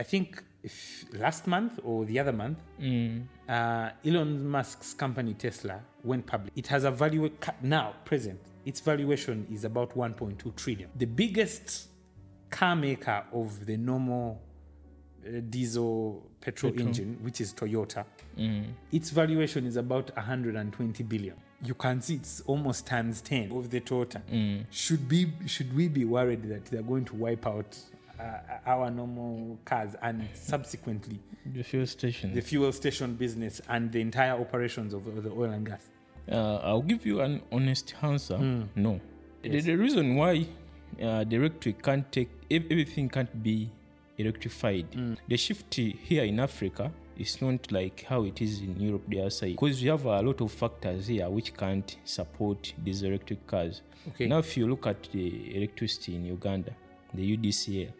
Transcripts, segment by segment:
I think last month or the other month, Elon Musk's company Tesla went public. It has a value now, present. Its valuation is about 1.2 trillion. The biggest car maker of the normal diesel petrol engine, which is Toyota, its valuation is about 120 billion. You can see it's almost times 10 of the Toyota. Should we be worried that they're going to wipe out our normal cars and subsequently the fuel station business and the entire operations of the oil and gas? I'll give you an honest answer. No. Yes. The reason why the electric everything can't be electrified. The shift here in Africa is not like how it is in Europe, the other side, because we have a lot of factors here which can't support these electric cars. Okay. Now, if you look at the electricity in Uganda, the UDCL,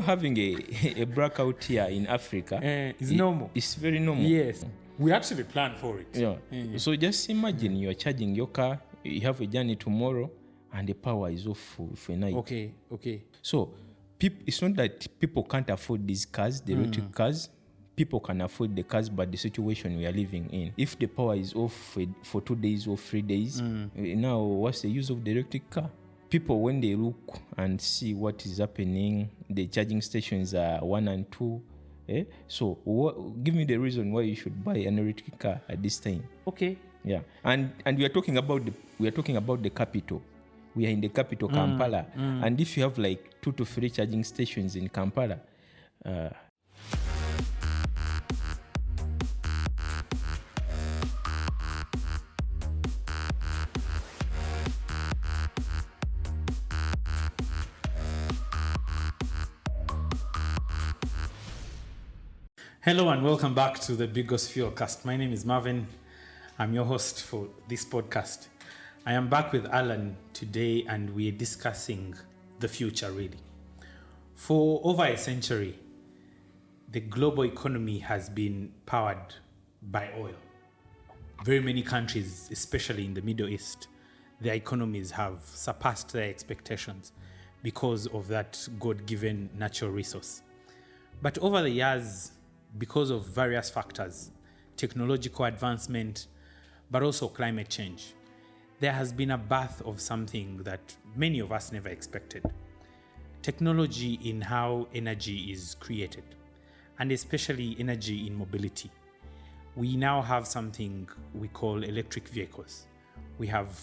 having a blackout here in Africa is normal. It's very normal. Yes. We actually plan for it. Yeah. So just imagine you are charging your car, you have a journey tomorrow, and the power is off for a night. Okay. So it's not that people can't afford these cars, the electric cars. People can afford the cars, but the situation we are living in, if the power is off for 2 days or 3 days, now what's the use of the electric car? People, when they look and see what is happening, the charging stations are 1 and 2. So give me the reason why you should buy an electric car at this time. Okay. Yeah, and we are talking about the capital. We are in the capital, Kampala, and if you have like 2 to 3 charging stations in Kampala. Hello and welcome back to the BIIGOS FUELCAST. My name is Marvin. I'm your host for this podcast. I am back with Alan today and we're discussing the future really. For over a century, the global economy has been powered by oil. Very many countries, especially in the Middle East, their economies have surpassed their expectations because of that God-given natural resource. But over the years, because of various factors, technological advancement, but also climate change, there has been a birth of something that many of us never expected. Technology in how energy is created, and especially energy in mobility. We now have something we call electric vehicles. We have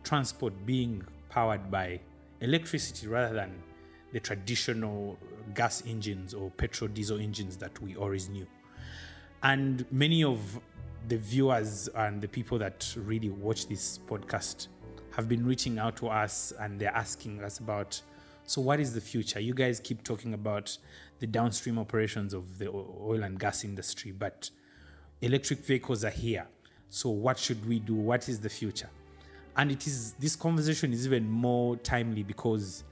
transport being powered by electricity rather than the traditional gas engines or petrol diesel engines that we always knew. And many of the viewers and the people that really watch this podcast have been reaching out to us and they're asking us about, so what is the future? You guys keep talking about the downstream operations of the oil and gas industry, but electric vehicles are here. So what should we do? What is the future? And this conversation is even more timely because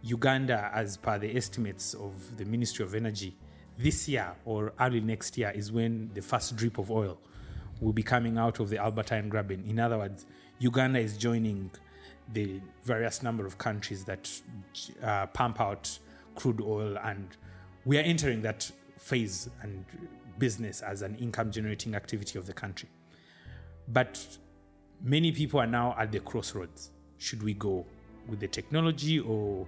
Uganda, as per the estimates of the Ministry of Energy, this year or early next year is when the first drip of oil will be coming out of the Albertine Graben. In other words, Uganda is joining the various number of countries that pump out crude oil, and we are entering that phase and business as an income-generating activity of the country. But many people are now at the crossroads. Should we go with the technology or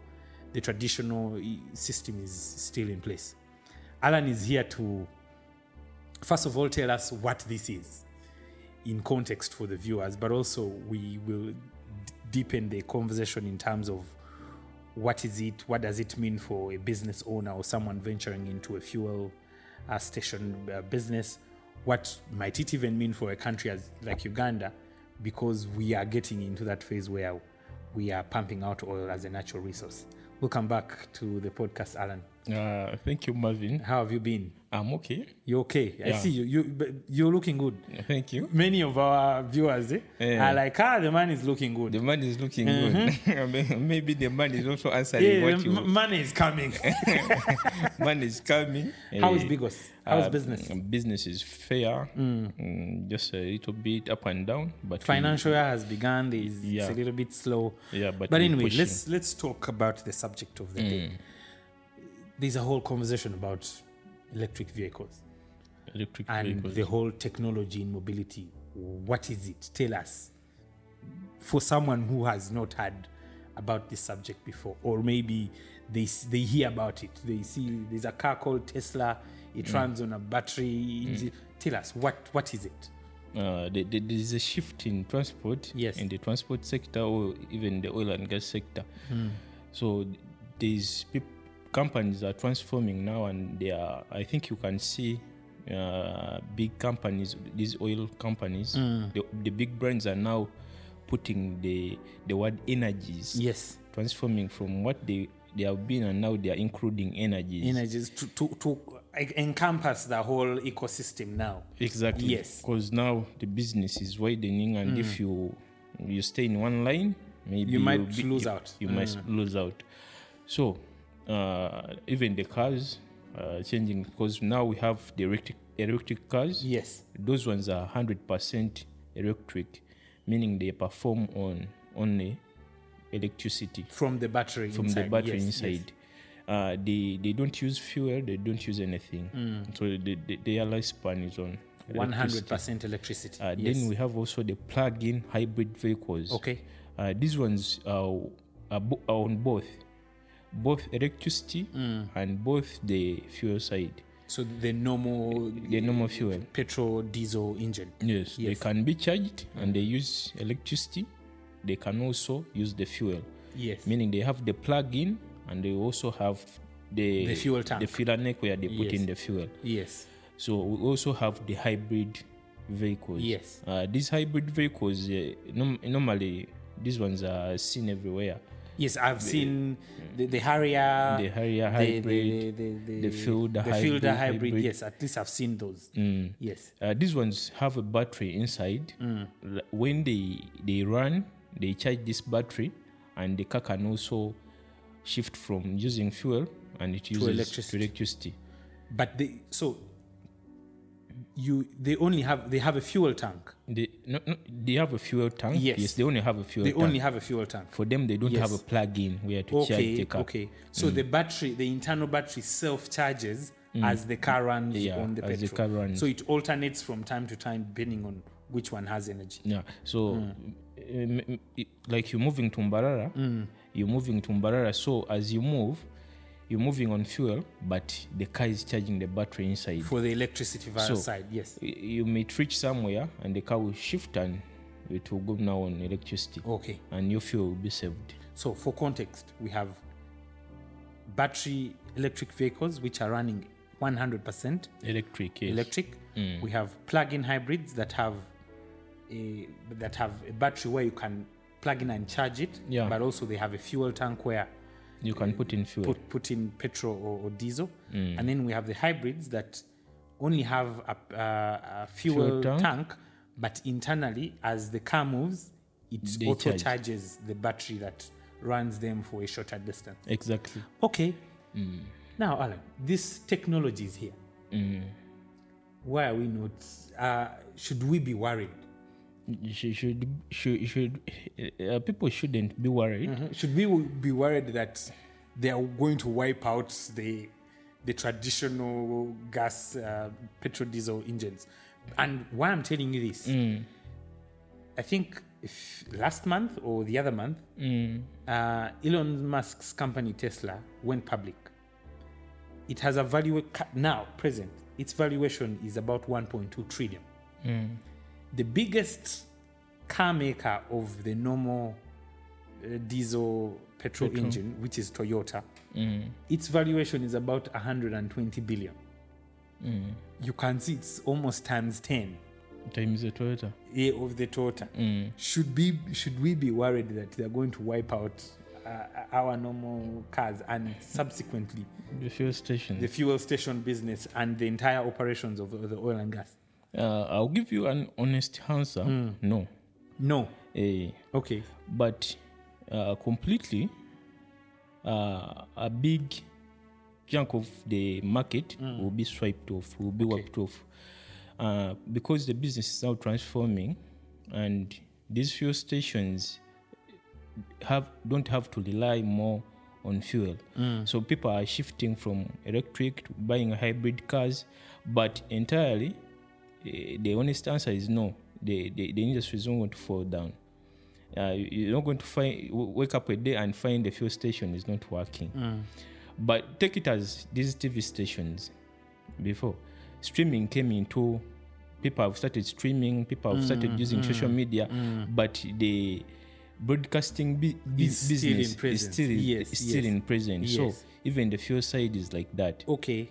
the traditional system is still in place? Alan is here to, first of all, tell us what this is in context for the viewers, but also we will deepen the conversation in terms of what is it, what does it mean for a business owner or someone venturing into a fuel station business, what might it even mean for a country like Uganda, because we are getting into that phase where we are pumping out oil as a natural resource. Welcome back to the podcast, Alan. Thank you, Marvin. How have you been? I'm okay. You're okay. Yeah. I see you're looking good. Thank you. Many of our viewers are like, the man is looking good. The man is looking good. Maybe the man is also answering what you... money is coming. Man is coming. How is BIIGOS? How is business? Business is fair. Just a little bit up and down. But financial year has begun. It's a little bit slow. Yeah, but anyway, let's talk about the subject of the day. there's a whole conversation about electric vehicles Electric and vehicles. the whole technology in mobility. What is it? Tell us. For someone who has not heard about this subject before, or maybe they hear about it. They see there's a car called Tesla. It runs on a battery. Tell us, what is it? There is a shift in transport, Yes. in the transport sector or even the oil and gas sector. So these companies are transforming now, and they are. I think you can see big companies, these oil companies, the big brands are now putting the word energies. Yes. Transforming from what they have been, and now they are including energies. Energies to encompass the whole ecosystem now. Exactly. Yes. Because now the business is widening, and if you stay in one line, maybe You might lose out. You might lose out. So even the cars changing, because now we have the electric cars. Yes. Those ones are 100% electric, meaning they perform on only electricity From the battery from inside. the battery Yes, inside. They don't use fuel, they don't use anything. So their lifespan is on 100% electricity. Yes. Then we have also the plug-in hybrid vehicles. Okay. These ones are on both electricity and both the fuel side. So the normal fuel. petrol diesel engine. Yes, they can be charged and they use electricity. They can also use the fuel. Yes. Meaning they have the plug-in and they also have the fuel tank. the filler neck where they put Yes. in the fuel. Yes. So we also have the hybrid vehicles. Yes. These hybrid vehicles, normally these ones are seen everywhere. Yes, I've seen the Harrier, The Harrier hybrid, the Fielder hybrid. Yes, at least I've seen those. Yes. These ones have a battery inside. When they run, they charge this battery, and the car can also shift from using fuel and it uses electricity. to electricity. But they have a fuel tank. They have a fuel tank. Yes. They only have a fuel They tank. only have a fuel tank. For them, they don't Yes. have a plug-in where to charge the car. Okay. So the battery, the internal battery self-charges as the car runs on the as the petrol. car runs. So it alternates from time to time depending on which one has energy. Yeah. So, like you're moving to Mbarara. So as you move, you're moving on fuel, but the car is charging the battery inside. For the electricity side, yes. You may reach somewhere and the car will shift and it will go now on electricity. Okay. And your fuel will be saved. So for context, we have battery electric vehicles which are running 100% Electric, yes. electric. We have plug-in hybrids that have a battery where you can plug in and charge it, but also they have a fuel tank where You can put in fuel. put in petrol or diesel. And then we have the hybrids that only have a fuel tank, but internally, as the car moves, it They auto charge. charges the battery that runs them for a shorter distance. Exactly. Okay. Now, Alan, this technology is here. Why are we not? Should we be worried? People shouldn't be worried. Should we be worried that they are going to wipe out the traditional gas, petrol, diesel engines? And why I'm telling you this, I think last month or the other month, Elon Musk's company Tesla went public. It has a value now, present. Its valuation is about 1.2 trillion. The biggest car maker of the normal diesel petrol engine, which is Toyota, its valuation is about 120 billion. You can see it's almost times 10 Times the Toyota. of the Toyota. Should we be worried that they're going to wipe out our normal cars and subsequently The fuel station. the fuel station business and the entire operations of the oil and gas? I'll give you an honest answer. No. No. Okay. But completely, a big chunk of the market will be swiped off, will be wiped off. Because the business is now transforming and these fuel stations don't have to rely more on fuel. So people are shifting from electric to buying hybrid cars, but entirely the honest answer is no. The industry is not going to fall down. You're not going to wake up a day and find the fuel station is not working. But take it as these TV stations. Before streaming came into, people have started streaming, people have started using social media, but the broadcasting business is still in present. Yes. So even the fuel side is like that. Okay.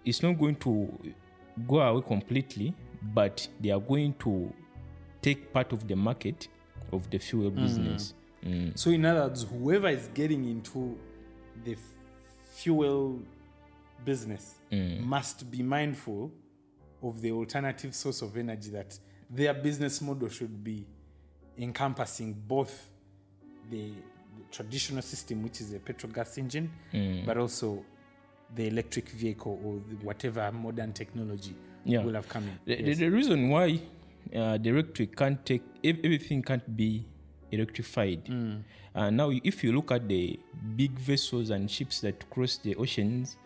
It's not going to go away completely, but they are going to take part of the market of the fuel business. So in other words, whoever is getting into the fuel business must be mindful of the alternative source of energy, that their business model should be encompassing both the traditional system, which is a petrol gas engine, but also the electric vehicle or whatever modern technology will have come in. The reason why the electric can't take, everything can't be electrified. Now, if you look at the big vessels and ships that cross the oceans,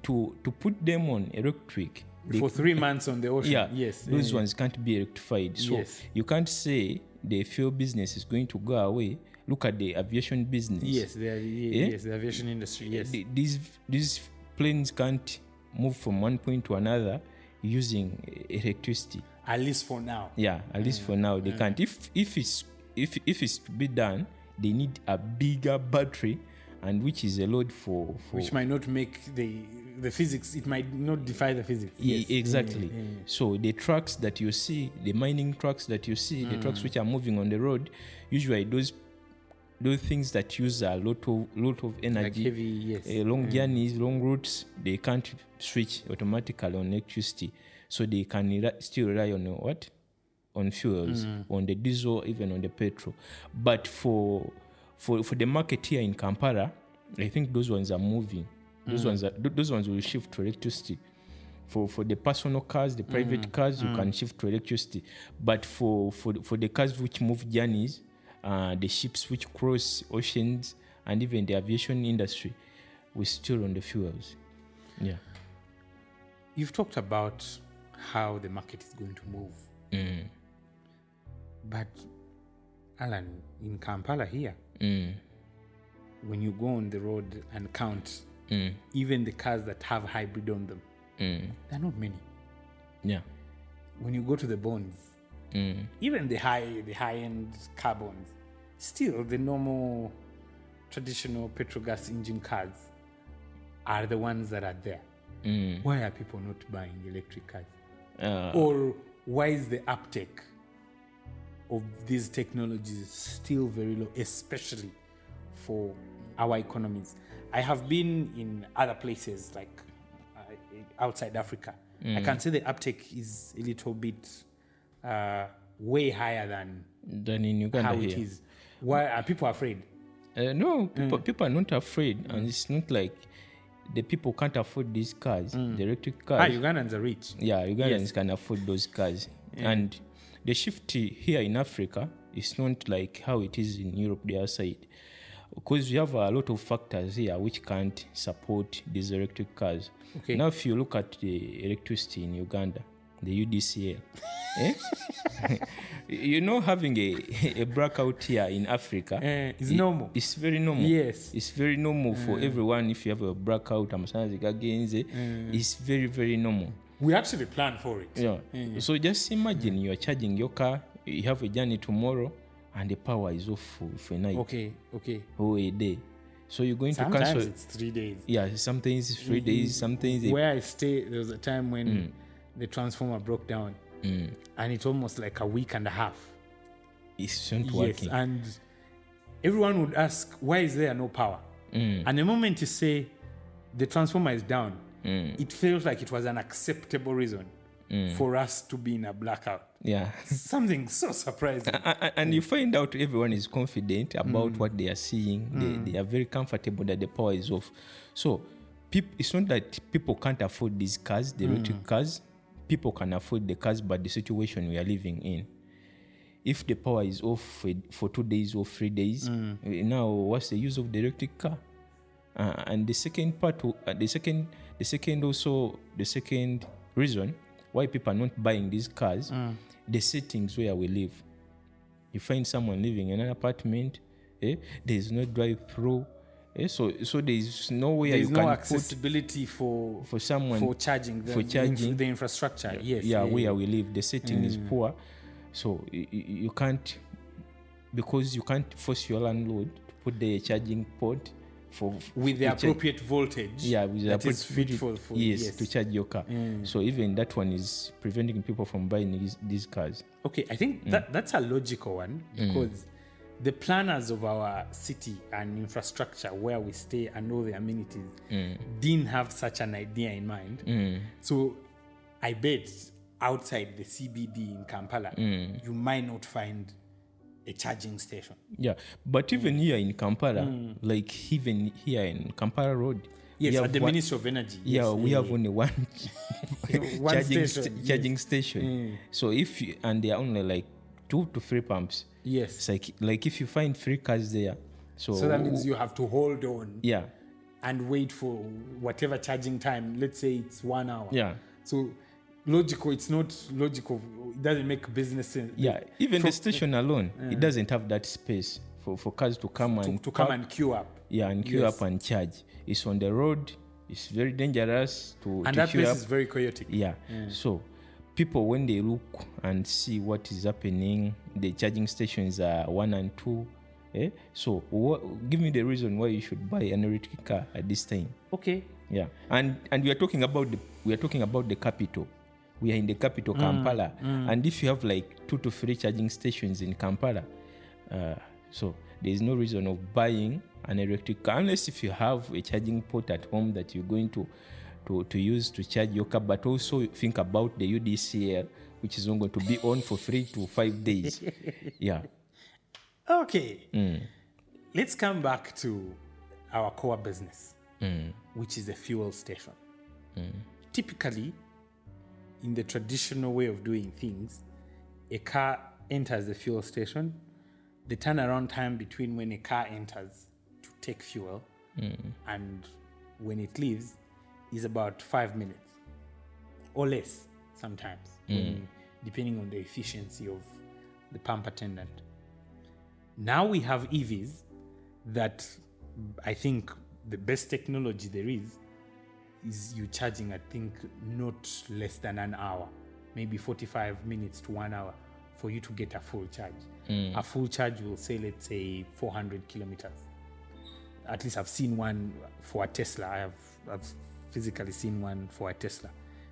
to put them on electric, for 3 months on the ocean, those ones can't be electrified. So you can't say the fuel business is going to go away. Look at the aviation business. The aviation industry. These planes can't move from one point to another using electricity. At least for now. At least for now they can't. If it's to be done, they need a bigger battery, and which is a load for which might not make the physics. It might not defy the physics. Exactly. So the trucks that you see, the mining trucks that you see, the trucks which are moving on the road, usually those things that use a lot of energy, like heavy, long journeys, long routes, they can't switch automatically on electricity. So they can still rely on fuels, on the diesel, even on the petrol. But for the market here in Kampala, I think those ones are moving. Those ones will shift to electricity. For the personal cars, the private cars, you can shift to electricity. But for the cars which move journeys, the ships which cross oceans, and even the aviation industry, we're still on the fuels. You've talked about how the market is going to move. But Alan, in Kampala here, when you go on the road and count even the cars that have hybrid on them, there are not many. When you go to the bonds, even the high-end carbons, still the normal traditional petrol gas engine cars are the ones that are there. Why are people not buying electric cars? Or why is the uptake of these technologies still very low, especially for our economies? I have been in other places like outside Africa. I can say the uptake is a little bit way higher than in Uganda how here. it is. Why are people afraid? No, people are not afraid, and it's not like the people can't afford these cars, the electric cars. Ugandans are rich. Ugandans can afford those cars. And the shift here in Africa is not like how it is in Europe, the other side. Because we have a lot of factors here which can't support these electric cars. Now, if you look at the electricity in Uganda, the UDCL, having a blackout here in Africa is normal. It's very normal. Yes. It's very normal for everyone. If you have a blackout, it's very, very normal. We actually plan for it. So just imagine you're charging your car, you have a journey tomorrow, and the power is off for a night. Okay. Or a day. So you're going sometimes to cancel. It's 3 days. Sometimes it's 3 days. Sometimes where I stay, there was a time when the transformer broke down, and it's almost like a week and a half. It's not working. And everyone would ask, why is there no power? And the moment you say the transformer is down, it feels like it was an acceptable reason for us to be in a blackout. Something so surprising. And you find out everyone is confident about what they are seeing. They are very comfortable that the power is off. So it's not that people can't afford these cars, the electric cars. People can afford the cars, but the situation we are living in, if the power is off for 2 days or 3 days, now what's the use of the electric car? And the second part, the second reason why people are not buying these cars, the settings where we live. You find someone living in an apartment, there is no drive-through, so there is nowhere There is you no can accessibility for someone for charging the infrastructure. Yes, where we live, the setting is poor, so you can't, because you can't force your landlord to put the charging port with the appropriate voltage. With the that is appropriate fit for to charge your car. So even that one is preventing people from buying these cars. Okay, I think that's a logical one, because the planners of our city and infrastructure where we stay and all the amenities didn't have such an idea in mind. So I bet outside the CBD in Kampala, you might not find a charging station. Yeah, but even here in Kampala, like even here in Kampala Road, yes, at the Ministry of Energy. Yeah, we have only one charging station. station. So and they are only like 2 to 3 pumps. Yes. It's like if you find 3 cars there, so that means you have to hold on. Yeah. And wait for whatever charging time. Let's say it's 1 hour. Yeah. So logical, it's not logical. It doesn't make business sense. Yeah, even the station alone, it doesn't have that space for cars to come and queue up. Yeah, and queue up and charge. It's on the road. It's very dangerous to that queue place up. is very chaotic. Yeah. So people, when they look and see what is happening, the charging stations are 1 and 2. So give me the reason why you should buy an electric car at this time. Okay. Yeah, and we are talking about the capital. We are in the capital, Kampala, and if you have like 2 to 3 charging stations in Kampala, so there is no reason of buying an electric car unless if you have a charging port at home that you're going to use to charge your car. But also think about the UDCL, which is not going to be on for 3 to 5 days. Yeah. Okay. Let's come back to our core business, which is a fuel station. Typically, in the traditional way of doing things, a car enters the fuel station. The turnaround time between when a car enters to take fuel and when it leaves is about 5 minutes or less sometimes, depending on the efficiency of the pump attendant. Now we have EVs that I think the best technology there is you charging, I think, not less than an hour, maybe 45 minutes to 1 hour for you to get a full charge. A full charge will say, let's say, 400 kilometers. At least I've seen one for a Tesla. I've physically seen one for a Tesla.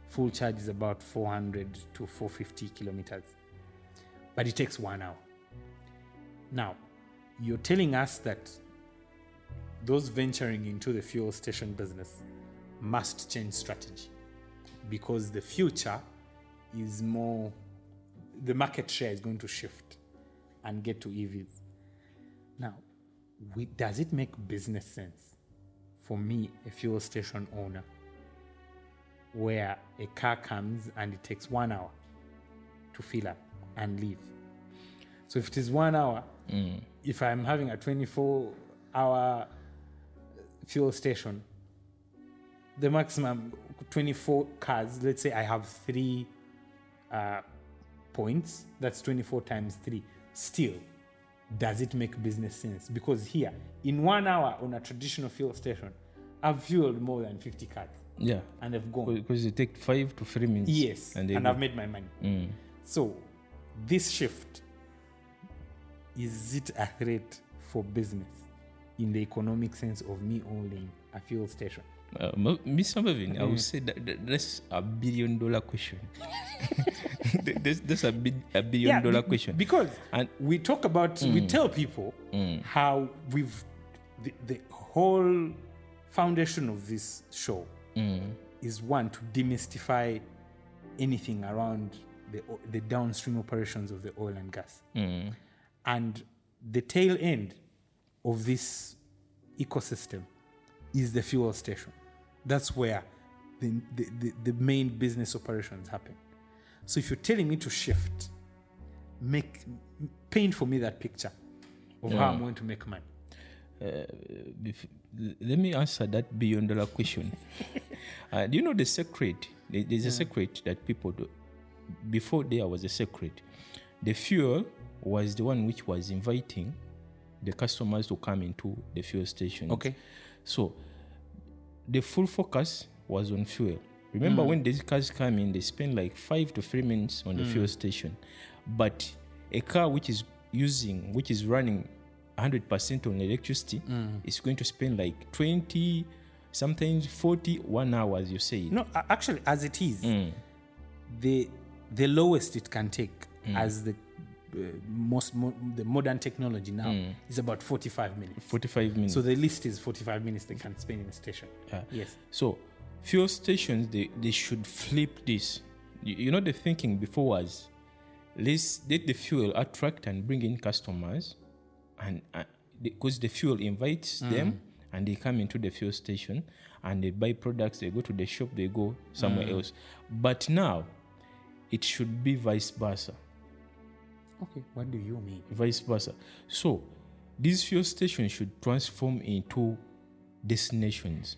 Full charge is about 400 to 450 kilometers. But it takes 1 hour. Now, you're telling us that those venturing into the fuel station business must change strategy, because the future is more, the market share is going to shift and get to EVs. Now, does it make business sense for me, a fuel station owner, where a car comes and it takes 1 hour to fill up and leave? So if it is 1 hour, if I'm having a 24-hour fuel station, the maximum 24 cars, let's say I have 3 points, that's 24 times 3. Still, does it make business sense? Because here, in 1 hour on a traditional fuel station, I've fueled more than 50 cars. Yeah. And they've gone. Because it takes 5 to 3 minutes. Yes. And I've made my money. So, this shift, is it a threat for business in the economic sense of me owning a fuel station? Mr. Marvin, I would say that's a $1 billion question. That's a $1 billion question. Because we talk about, we tell people how the whole foundation of this show is one, to demystify anything around the downstream operations of the oil and gas. And the tail end of this ecosystem is the fuel station. That's where the main business operations happen. So if you're telling me to shift, paint for me that picture of how I'm going to make money. Let me answer that billion-dollar question. Do you know the secret? There's a secret that people do. Before there was a secret. The fuel was the one which was inviting the customers to come into the fuel station. Okay. So the full focus was on fuel. Remember when these cars come in, they spend like 5 to 3 minutes on the fuel station. But a car which is running 100% on electricity is going to spend like 20, sometimes 41 hours, you say. No, actually, as it is, the lowest it can take as the modern technology now is about 45 minutes. 45 minutes. So the least is 45 minutes they can spend in a station. Yes. So fuel stations, they should flip this. You know, the thinking before was, let's let the fuel attract and bring in customers, and because the fuel invites them and they come into the fuel station and they buy products, they go to the shop, they go somewhere else. But now it should be vice versa. Okay, what do you mean? Vice versa. So these fuel stations should transform into destinations.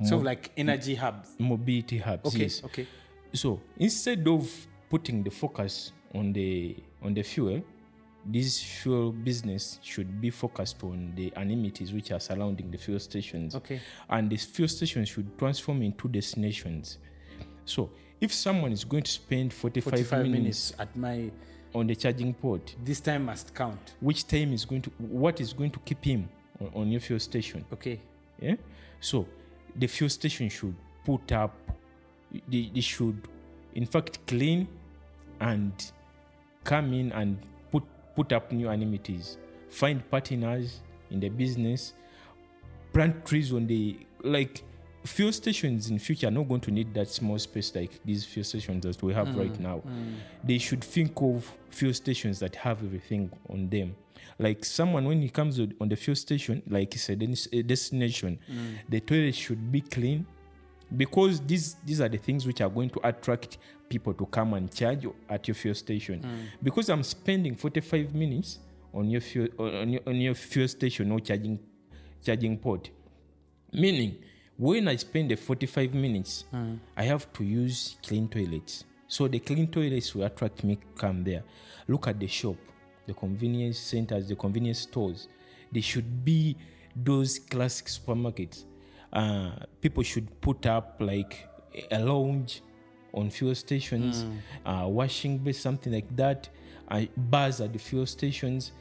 So like energy hubs. Mobility hubs. Okay, yes. okay. So instead of putting the focus on the fuel, this fuel business should be focused on the amenities which are surrounding the fuel stations. Okay. And these fuel stations should transform into destinations. So if someone is going to spend 45 minutes on the charging port, this time must count. What is going to keep him on your fuel station? Okay. Yeah. So the fuel station should put up, they should in fact clean and come in and put up new amenities, find partners in the business, plant trees on fuel stations in future are not going to need that small space like these fuel stations that we have right now. They should think of fuel stations that have everything on them. Like someone, when he comes on the fuel station, like he said, a destination, the toilet should be clean, because these are the things which are going to attract people to come and charge at your fuel station. Because I'm spending 45 minutes on your fuel station or charging port, meaning when I spend the 45 minutes, I have to use clean toilets. So the clean toilets will attract me come there. Look at the shop, the convenience centers, the convenience stores. They should be those classic supermarkets. People should put up like a lounge on fuel stations, washing base, something like that, bars at the fuel stations,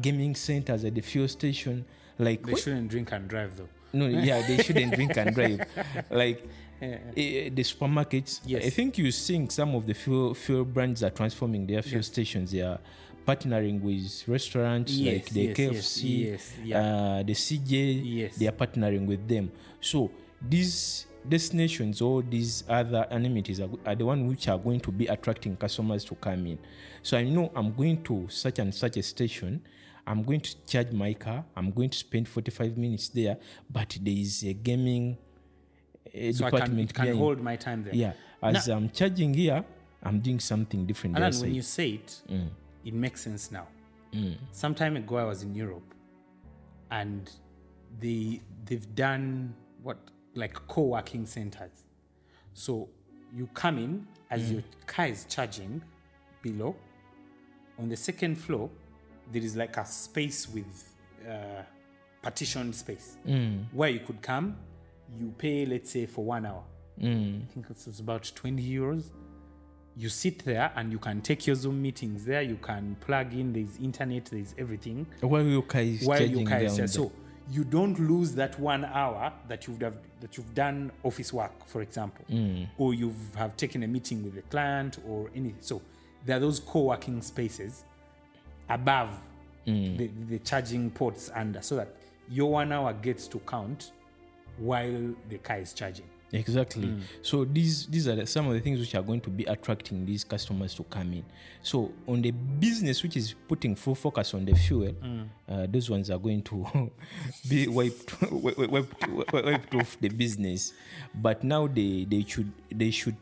gaming centers at the fuel station. Like they shouldn't drink and drive though. No, yeah, they shouldn't drink and drive. Like the supermarkets, yes. I think you're seeing some of the fuel brands are transforming their fuel stations. They are partnering with restaurants like the KFC, the CJ. They are partnering with them. So these destinations or these other amenities are the ones which are going to be attracting customers to come in. So I know I'm going to such and such a station, I'm going to charge my car, I'm going to spend 45 minutes there, but there is a gaming department. I can hold my time there. Yeah. As I'm charging here, I'm doing something different. And when you say it, it makes sense now. Some time ago, I was in Europe, and they've done co-working centers. So you come in as your car is charging below. On the second floor, there is like a space with partitioned space where you could come. You pay, let's say, for 1 hour. I think it's about 20 euros. You sit there and you can take your Zoom meetings there. You can plug in. There's internet. There's everything. While your car is charging. So you don't lose that 1 hour that you've done office work, for example, or you have taken a meeting with a client or anything. So there are those co-working spaces above the charging ports under, so that your 1 hour gets to count while the car is charging. Exactly. So these are some of the things which are going to be attracting these customers to come in. So on the business which is putting full focus on the fuel, those ones are going to be wiped off the business. But now they should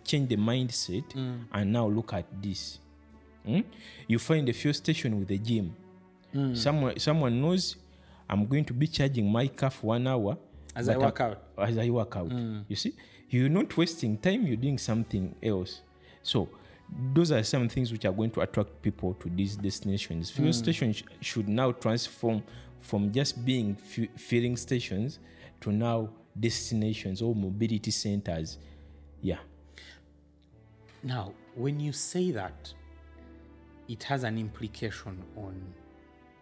change the mindset and now look at this. You find a fuel station with a gym. Someone knows I'm going to be charging my car for 1 hour as I work out. You see, you're not wasting time, you're doing something else. So those are some things which are going to attract people to these destinations. Fuel stations should now transform from just being filling stations to now destinations or mobility centers. Yeah. Now, when you say that, it has an implication on,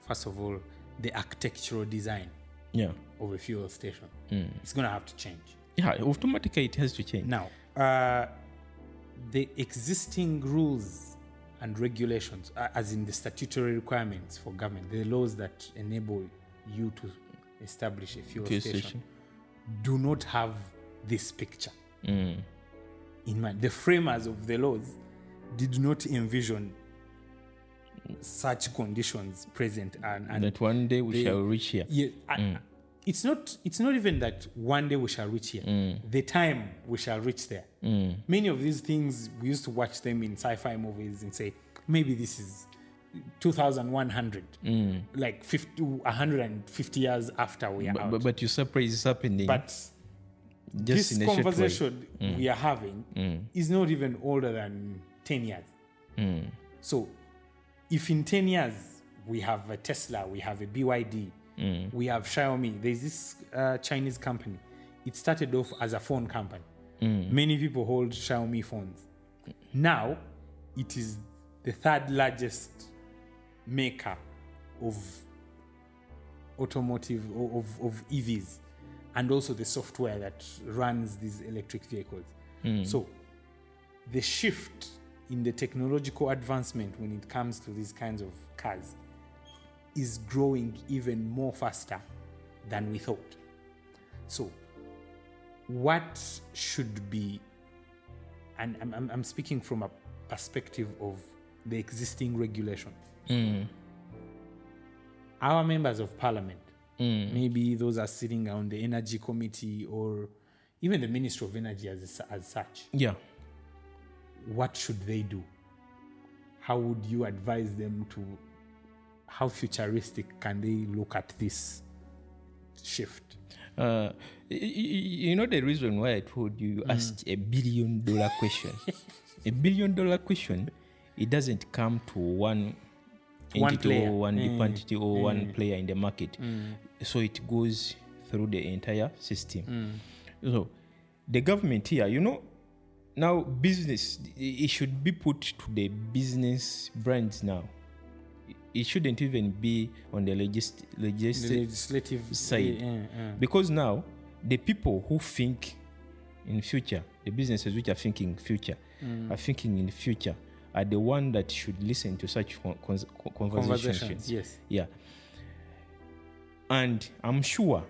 first of all, the architectural design of a fuel station. It's going to have to change. Yeah, automatically it has to change. Now, the existing rules and regulations, as in the statutory requirements for government, the laws that enable you to establish a fuel station, do not have this picture in mind. The framers of the laws did not envision such conditions present, and that one day we shall reach here. Yeah, it's not even that one day we shall reach here. The time we shall reach there. Many of these things, we used to watch them in sci-fi movies and say, maybe this is 2100, like 150 years after we are out. But you're surprised it's happening. But just this conversation we are having is not even older than 10 years. So if in 10 years we have a Tesla, we have a BYD, we have Xiaomi, there's this Chinese company. It started off as a phone company. Many people hold Xiaomi phones. Now it is the third largest maker of automotive, of EVs, and also the software that runs these electric vehicles. So the shift in the technological advancement when it comes to these kinds of cars is growing even more faster than we thought. So what should be, and I'm speaking from a perspective of the existing regulations. Our members of parliament, maybe those are sitting on the energy committee or even the Ministry of Energy as such. Yeah. What should they do? How would you advise them to, how futuristic can they look at this shift? You know the reason why I told you asked $1 billion question. $1 billion question, it doesn't come to one entity or one entity or one player in the market. So it goes through the entire system. So the government here, you know, now business, it should be put to the business brands now. It shouldn't even be on the legislative side. Because now, the people who think in future, the businesses which are thinking future, are thinking in the future, are the one that should listen to such conversations. Yes. Yeah. And I'm sure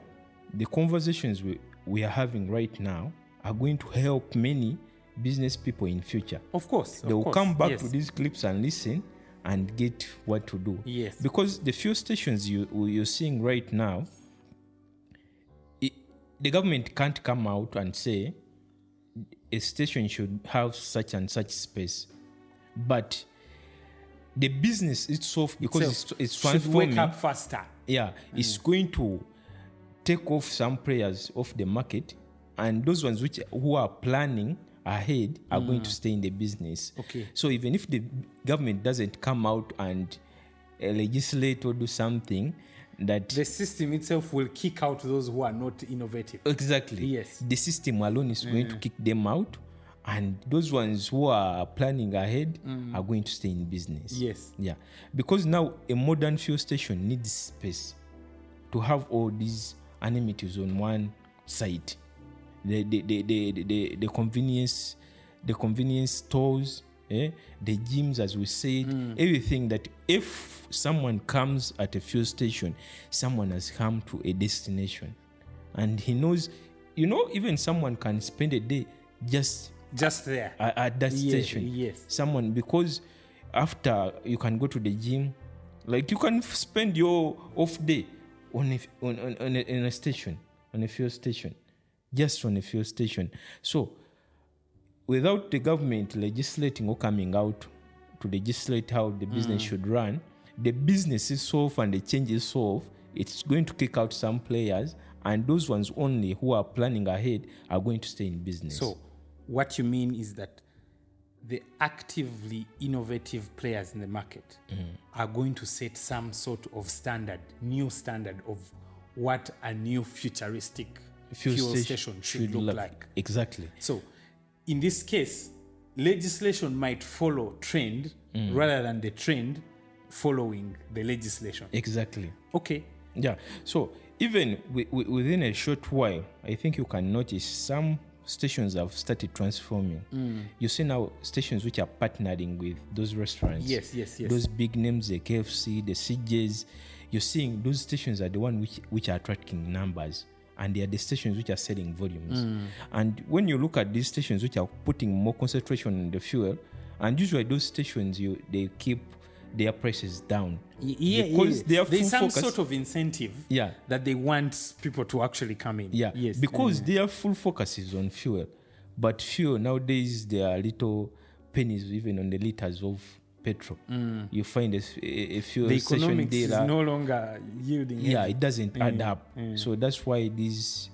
the conversations we are having right now are going to help many business people in future. Of course. They will come back to these clips and listen and get what to do. Yes. Because the fuel stations you're seeing right now, the government can't come out and say a station should have such and such space. But the business itself, because it's transforming, should wake up faster. Yeah, it's going to take off some players off the market, and those ones who are planning ahead are going to stay in the business. Okay. So even if the government doesn't come out and legislate or do something, that the system itself will kick out those who are not innovative. Exactly. Yes. The system alone is going to kick them out, and those ones who are planning ahead are going to stay in business. Yes. Yeah. Because now a modern fuel station needs space to have all these amenities on one side. The convenience stores, the gyms, as we said, everything that if someone comes at a fuel station, someone has come to a destination, and he knows, even someone can spend a day just there at that station. Yes. Someone, because after you can go to the gym, like you can spend your off day on a station, on a fuel station. Just on a fuel station. So, without the government legislating or coming out to legislate how the business should run, the business itself and the change itself, it's going to kick out some players, and those ones only who are planning ahead are going to stay in business. So what you mean is that the actively innovative players in the market are going to set some sort of new standard of what a new futuristic fuel station should look like. Exactly. So in this case, legislation might follow trend rather than the trend following the legislation. Exactly. Okay. Yeah. So even within a short while, I think you can notice some stations have started transforming. You see now stations which are partnering with those restaurants. Yes. Those big names, the KFC, the CJs. You're seeing those stations are the ones which are attracting numbers, and they are the stations which are selling volumes. And when you look at these stations which are putting more concentration on the fuel, and usually those stations they keep their prices down. Because there's some sort of incentive that they want people to actually come in. Yeah, yes. Because their full focus is on fuel. But fuel, nowadays, there are little pennies even on the liters of petrol. You find a fuel the station economics dealer. is no longer yielding. Yeah, it doesn't add up. So that's why these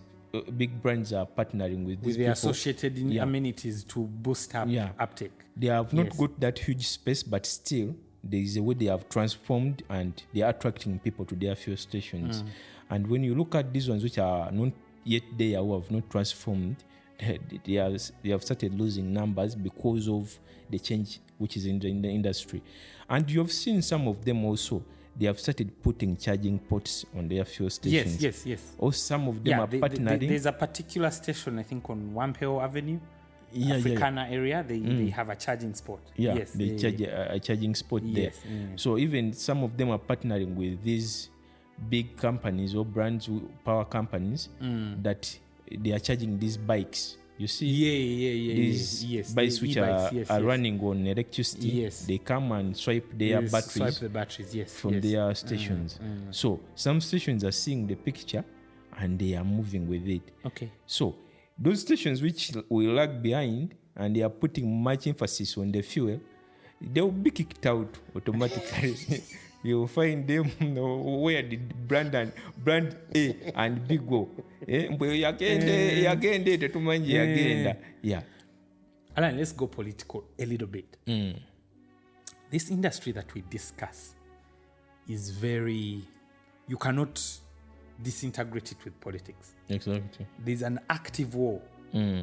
big brands are partnering with these the people. Associated amenities to boost up uptake. They have not got that huge space, but still, there is a way they have transformed and they are attracting people to their fuel stations. And when you look at these ones which are not yet there, who have not transformed, they have started losing numbers because of the change which is in the industry. And you have seen some of them also, they have started putting charging ports on their fuel stations. Yes. Or some of them are partnering. There's a particular station, I think, on Wampeo Avenue. Africana area, they have a charging spot. They charge a charging spot there. So even some of them are partnering with these big companies or brands, power companies, that they are charging these bikes. You see, these bikes which are running on electricity. They come and swipe their batteries, from their stations. So some stations are seeing the picture and they are moving with it. Okay. So those stations which will lag behind and they are putting much emphasis on the fuel, they will be kicked out automatically. You will find them where the brand A and BIIGOS. Alan, let's go political a little bit. This industry that we discuss is you cannot disintegrate it with politics. Exactly. There's an active war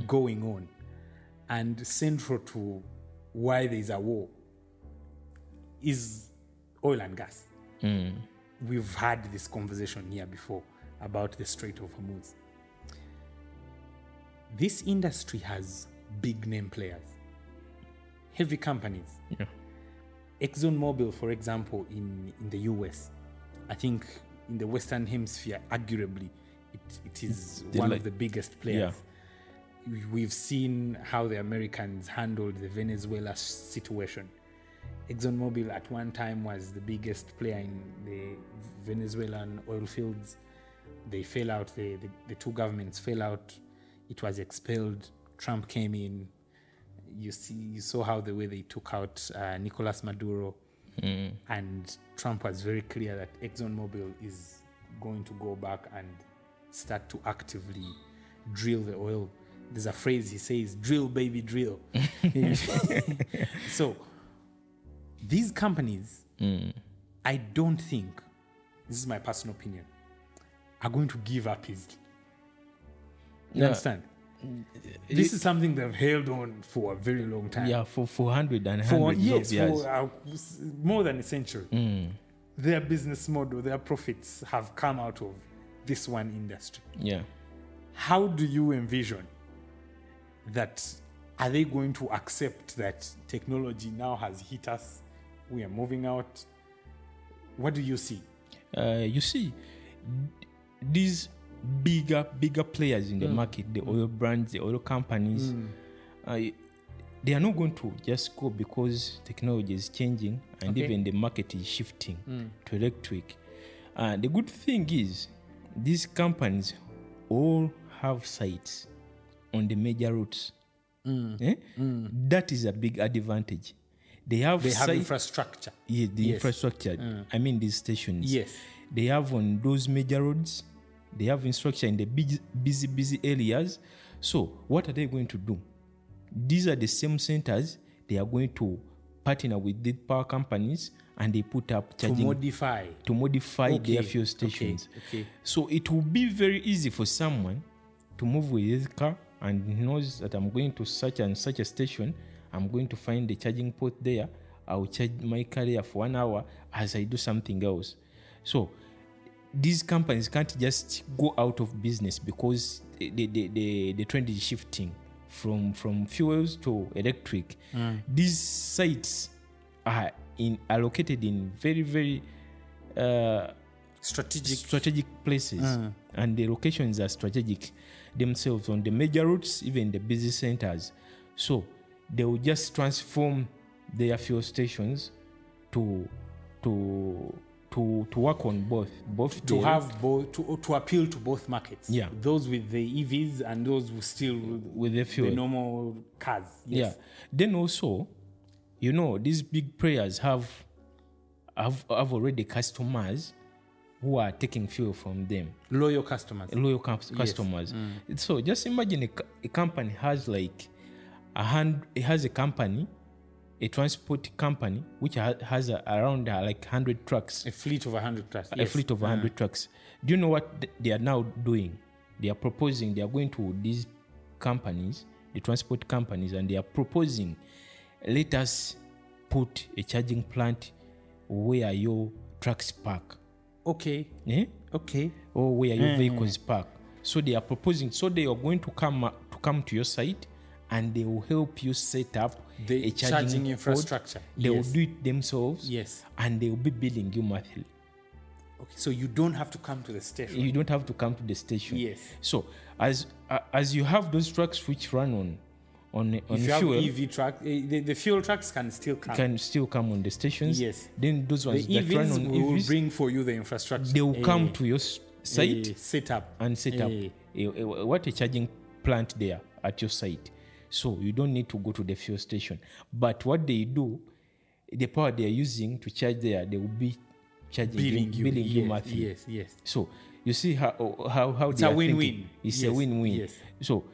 going on, and central to why there's a war is oil and gas. We've had this conversation here before about the Strait of Hormuz. This industry has big name players, heavy companies. ExxonMobil, for example, in the US, I think in the Western Hemisphere, arguably, it is one of the biggest players. We've seen how the Americans handled the Venezuela situation. ExxonMobil at one time was the biggest player in the Venezuelan oil fields. They fell out, the two governments fell out. It was expelled. Trump came in. You saw how the way they took out Nicolas Maduro. And Trump was very clear that ExxonMobil is going to go back and start to actively drill the oil. There's a phrase he says, drill, baby, drill. So these companies, I don't think, this is my personal opinion, are going to give up easily. You understand? This is something they've held on for a very long time. Yeah, for 400 and hundreds of years. For more than a century. Their business model, their profits have come out of this one industry. Yeah. How do you envision that? Are they going to accept that technology now has hit us? We are moving out. What do you see? You see, these bigger players in the market, the oil brands, the oil companies, they are not going to just go because technology is changing and even the market is shifting to electric. The good thing is these companies all have sites on the major routes. That is a big advantage. They have infrastructure. Yeah, the infrastructure. I mean, these stations. Yes. They have on those major roads. They have infrastructure in the busy areas. So what are they going to do? These are the same centers. They are going to partner with the power companies, and they put up charging to modify their fuel stations. Okay. So it will be very easy for someone to move with his car and knows that I'm going to such and such a station. I'm going to find the charging port there. I'll charge my car there for 1 hour as I do something else. So these companies can't just go out of business because the trend is shifting from fuels to electric. These sites are located in very, very strategic places, and the locations are strategic themselves on the major routes, even the busy centers. So they will just transform their fuel stations to work on both to have both to appeal to both markets. Yeah, those with the EVs and those who still with the fuel, the normal cars. Yes. Yeah. Then also, these big players have already customers who are taking fuel from them. Loyal customers. Customers. So just imagine a company has like a transport company which has around like 100 trucks. A fleet of 100 trucks. A fleet of 100 trucks. Do you know what they are now doing? They are proposing, they are going to these companies, the transport companies, and they are proposing, let us put a charging plant where your trucks park. Okay. Okay. Or where your vehicles park. So they are proposing, so they are going to come to your site, and they will help you set up the charging infrastructure. They will do it themselves. Yes. And they will be billing you monthly. Okay. So you don't have to come to the station. You don't have to come to the station. Yes. So as you have those trucks which run on if you fuel, have EV truck, the fuel trucks can still come. On the stations. Yes. Then those ones the that run on will EVs, bring for you the infrastructure. they will come to your site set up what a charging plant there at your site. So you don't need to go to the fuel station. But what they do, the power they are using to charge there, they will be charging billing you monthly. Yes. So you see how it's they a are win-win. thinking. It's a win-win. Yes. So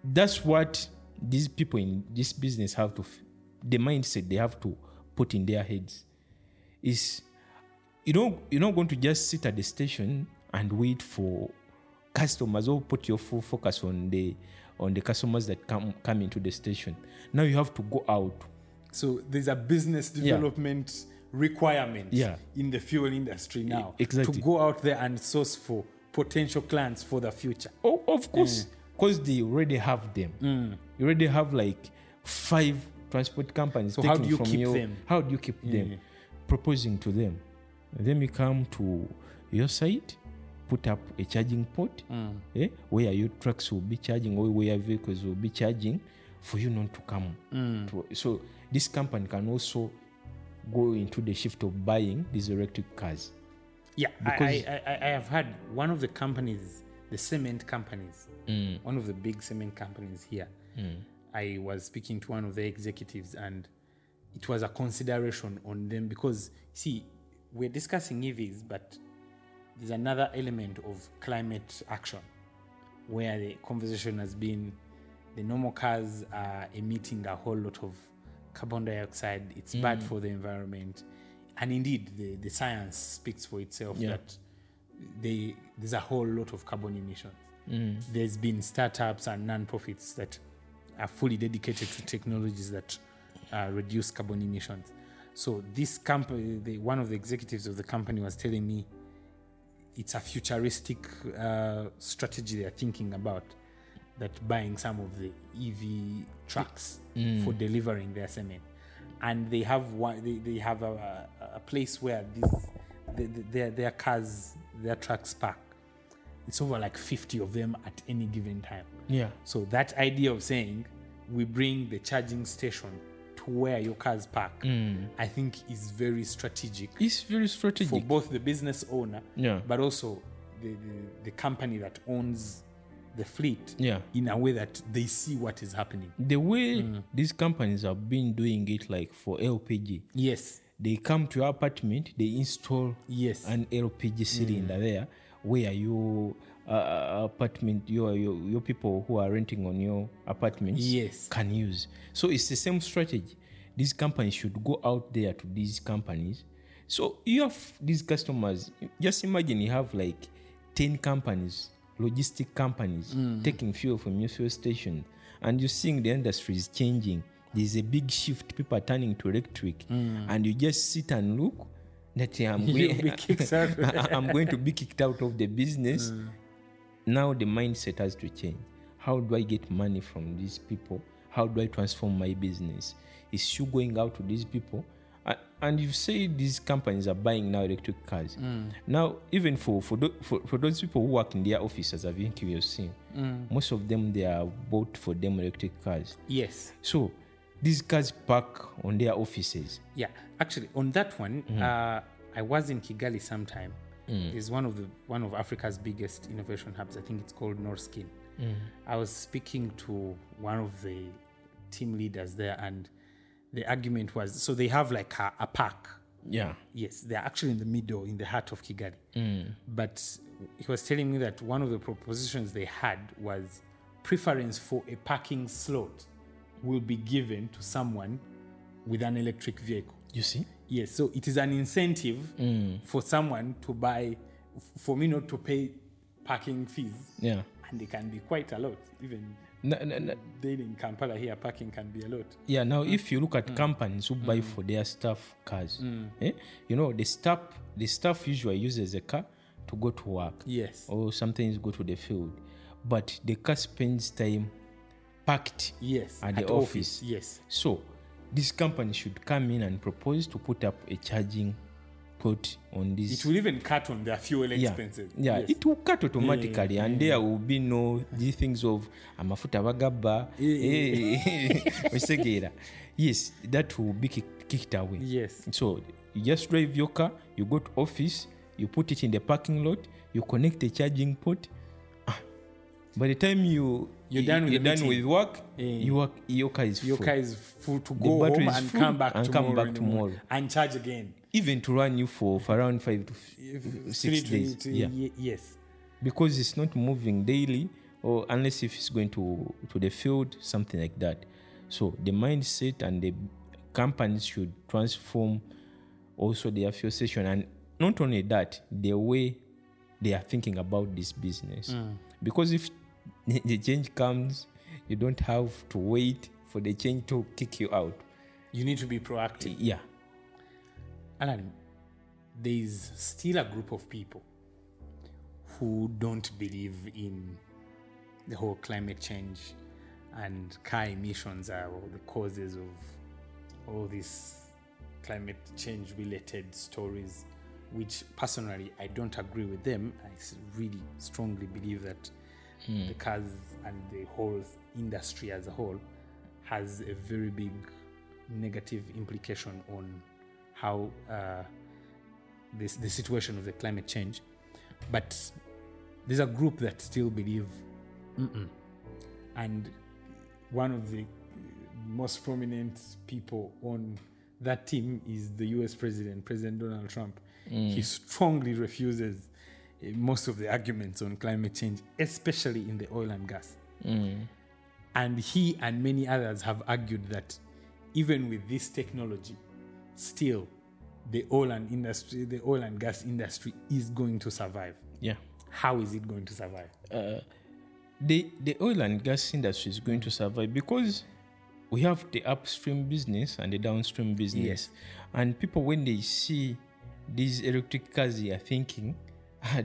that's what these people in this business have to, the mindset they have to put in their heads is, you're not going to just sit at the station and wait for customers, or put your full focus on the customers that come into the station. Now you have to go out. So there's a business development requirement in the fuel industry now. Exactly. To go out there and source for potential clients for the future. Oh, of course. Because they already have them. You already have like 5 transport companies. So how do you keep them? How do you keep them? Proposing to them. Then you come to your site, put up a charging port where your trucks will be charging, or where vehicles will be charging, for you not to come. So this company can also go into the shift of buying these electric cars. Yeah, I have had one of the companies, the cement companies, one of the big cement companies here. I was speaking to one of the executives, and it was a consideration on them because, see, we're discussing EVs, but there's another element of climate action where the conversation has been the normal cars are emitting a whole lot of carbon dioxide. It's bad for the environment. And indeed, the science speaks for itself that there's a whole lot of carbon emissions. There's been startups and non-profits that are fully dedicated to technologies that reduce carbon emissions. So this company, one of the executives of the company was telling me it's a futuristic strategy they're thinking about, that buying some of the EV trucks for delivering their cement. And they have a place where their cars, their trucks park. It's over like 50 of them at any given time. Yeah. So that idea of saying we bring the charging station to where your cars park, I think is very strategic. It's very strategic for both the business owner, but also the company that owns the fleet Yeah. in a way that they see what is happening. The way these companies have been doing it, like for LPG, Yes. they come to your apartment, they install Yes. an LPG cylinder there where your apartment, your people who are renting on your apartments Yes. can use. So it's the same strategy. These companies should go out there to these companies. So you have these customers. Just imagine you have like 10 companies, logistic companies, taking fuel from your fuel station, and you're seeing the industry is changing. There's a big shift. People are turning to electric, and you just sit and look that I'm You'll be kicked out. I'm going to be kicked out of the business. Now the mindset has to change. How do I get money from these people? How do I transform my business? Is you going out to these people? And you say these companies are buying now electric cars. Now, even for those people who work in their offices, I think you've seen, most of them, they are bought for them electric cars. Yes. So these cars park on their offices. Yeah. Actually, on that one, I was in Kigali sometime. It's one of Africa's biggest innovation hubs. I think it's called Norskin. I was speaking to one of the team leaders there, and the argument was, so they have like a park. Yeah. Yes, they're actually in the middle, in the heart of Kigali. But he was telling me that one of the propositions they had was preference for a parking slot will be given to someone with an electric vehicle. You see? Yes, so it is an incentive for someone to buy, for me not to pay parking fees. Yeah. And they can be quite a lot. Even daily in Kampala here, parking can be a lot. Yeah, now if you look at companies who buy for their staff cars, you know, the staff usually uses a car to go to work. Yes. Or sometimes go to the field. But the car spends time packed Yes. at the office. Yes. So this company should come in and propose to put up a charging port on this. It will even cut on their fuel expenses. Yeah, Yes. it will cut automatically, and there will be no these things of amafuta bagaba. Yes, that will be kicked away. Yes. So you just drive your car, you go to office, you put it in the parking lot, you connect the charging port. By the time you're done with work, your car is full. Your car is full to go home and come back tomorrow and charge again. Even to run you for around 5 to 6 days. Yes. Because it's not moving daily, or unless if it's going to the field, something like that. So the mindset and the companies should transform also their fuel station, and not only that, the way they are thinking about this business. Because if the change comes, you don't have to wait for the change to kick you out. You need to be proactive. Yeah. Alan, there is still a group of people who don't believe in the whole climate change and car emissions are the causes of all these climate change related stories, which personally I don't agree with them. I really strongly believe that the cars and the whole industry as a whole has a very big negative implication on how the situation of the climate change. But there's a group that still believe, and one of the most prominent people on that team is the US President Donald Trump. He strongly refuses most of the arguments on climate change, especially in the oil and gas. And he and many others have argued that even with this technology, still the oil and gas industry is going to survive. Yeah. How is it going to survive? The oil and gas industry is going to survive because we have the upstream business and the downstream business. Yes. And people, when they see these electric cars, they are thinking,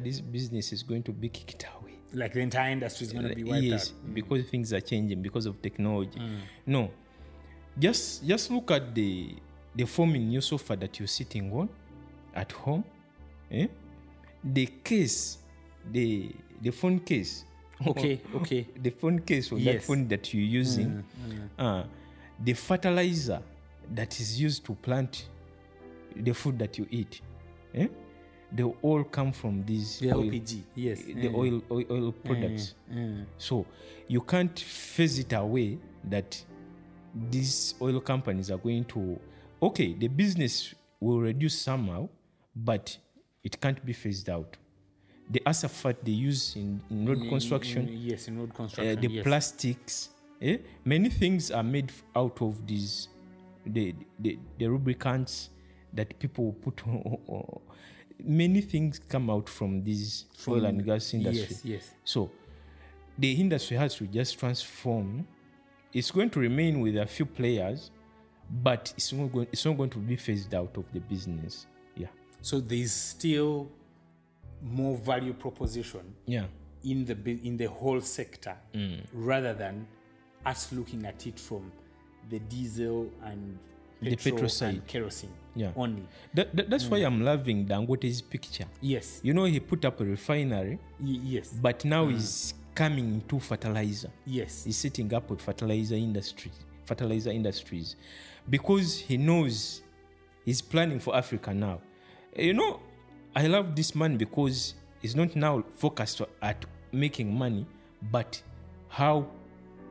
this business is going to be kicked away. Like the entire industry is going to be wiped yes, out. because things are changing because of technology. No, just look at the foaming new sofa that you're sitting on at home. The case, the phone case. Okay. The phone case or that phone that you're using. The fertilizer that is used to plant the food that you eat. they all come from these The LPG, yes. the oil products. So you can't phase it away that these oil companies are going to, okay, the business will reduce somehow, but it can't be phased out. The asphalt they use in road construction, yes, in road construction, the plastics, many things are made out of these, the lubricants that people put on. Many things come out from this oil and gas industry. Yes. So the industry has to just transform. It's going to remain with a few players, but it's not going to be phased out of the business. Yeah. So there's still more value proposition in the whole sector rather than us looking at it from the diesel and petrol side and kerosene only. That's why I'm loving Dangote's picture. Yes. You know, he put up a refinery. Yes. But now he's coming into fertilizer. Yes. He's setting up a fertilizer industries because he knows he's planning for Africa now. You know, I love this man because he's not now focused at making money, but how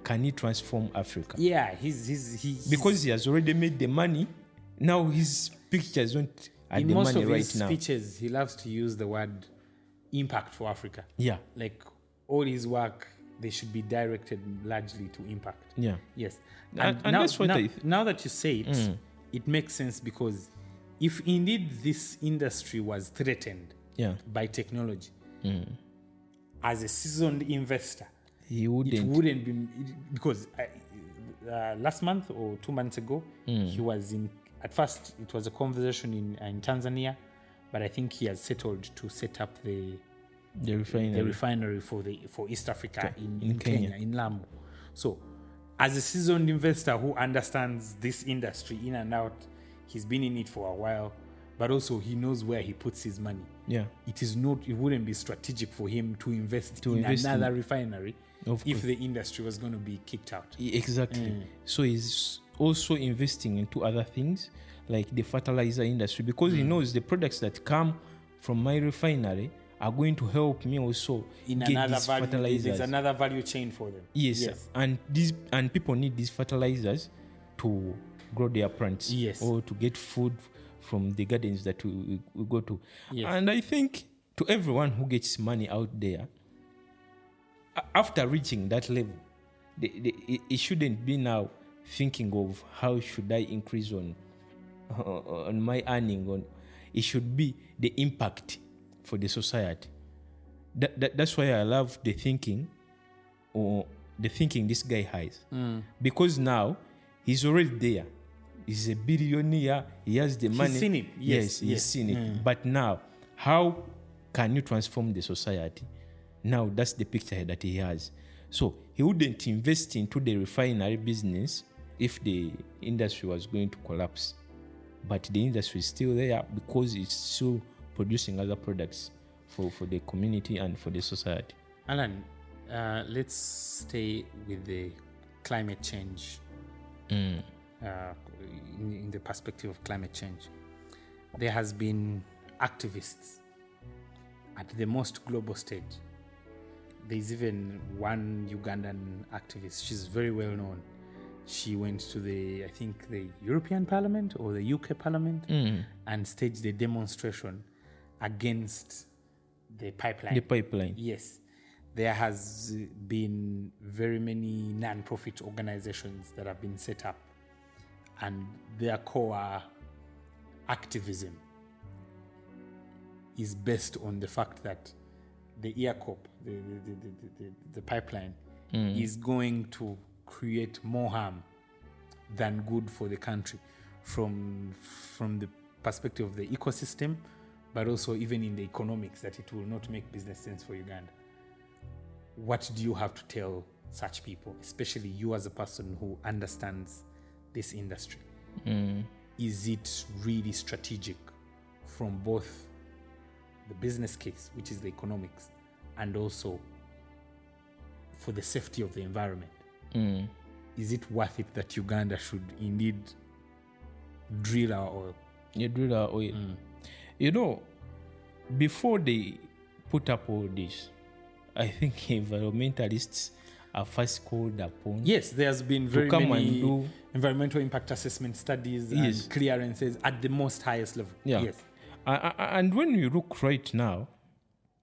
can he transform Africa? Yeah, he's because he has already made the money. Now his pictures don't at the money right now. In most of his speeches, he loves to use the word impact for Africa. Yeah. Like all his work, they should be directed largely to impact. Yeah. Yes. And that's what now that you say it, it makes sense because if indeed this industry was threatened by technology, as a seasoned investor, it wouldn't be, because last month or 2 months ago, he was in, at first it was a conversation in Tanzania, but I think he has settled to set up the refinery for East Africa in Kenya, in Lamu. So as a seasoned investor who understands this industry in and out, he's been in it for a while, but also he knows where he puts his money. Yeah. It wouldn't be strategic for him to invest in another refinery if the industry was going to be kicked out. Exactly. So he's also investing into other things like the fertilizer industry because he knows the products that come from my refinery are going to help me also in get another these value, fertilizers. There's another value chain for them. Yes. And people need these fertilizers to grow their plants or to get food from the gardens that we go to. Yes. And I think to everyone who gets money out there, after reaching that level, it shouldn't be now thinking of how should I increase on my earning. It should be the impact for the society. That's why I love the thinking this guy has. Because now he's already there. He's a billionaire. He has the money. He's seen it. Yes, he's seen it. But now, how can you transform the society? Now, that's the picture that he has. So, he wouldn't invest into the refinery business if the industry was going to collapse. But the industry is still there because it's still producing other products for the community and for the society. Alan, let's stay with the climate change. In the perspective of climate change, there has been activists at the most global stage. There's even one Ugandan activist. She's very well known. She went to the European Parliament or the UK Parliament and staged a demonstration against the pipeline. The pipeline. Yes. There has been very many non-profit organizations that have been set up, and their core activism is based on the fact that the EACOP, the pipeline, is going to create more harm than good for the country from the perspective of the ecosystem, but also even in the economics, that it will not make business sense for Uganda. What do you have to tell such people, especially you as a person who understands this industry? Is it really strategic from both the business case, which is the economics, and also for the safety of the environment? Is it worth it that Uganda should indeed drill our oil? Yeah, drill our oil. You know, before they put up all this, I think environmentalists are first called upon. Yes, there's been very come many and do environmental impact assessment studies Yes. and clearances at the most highest level. Yeah. Yes. And when you look right now,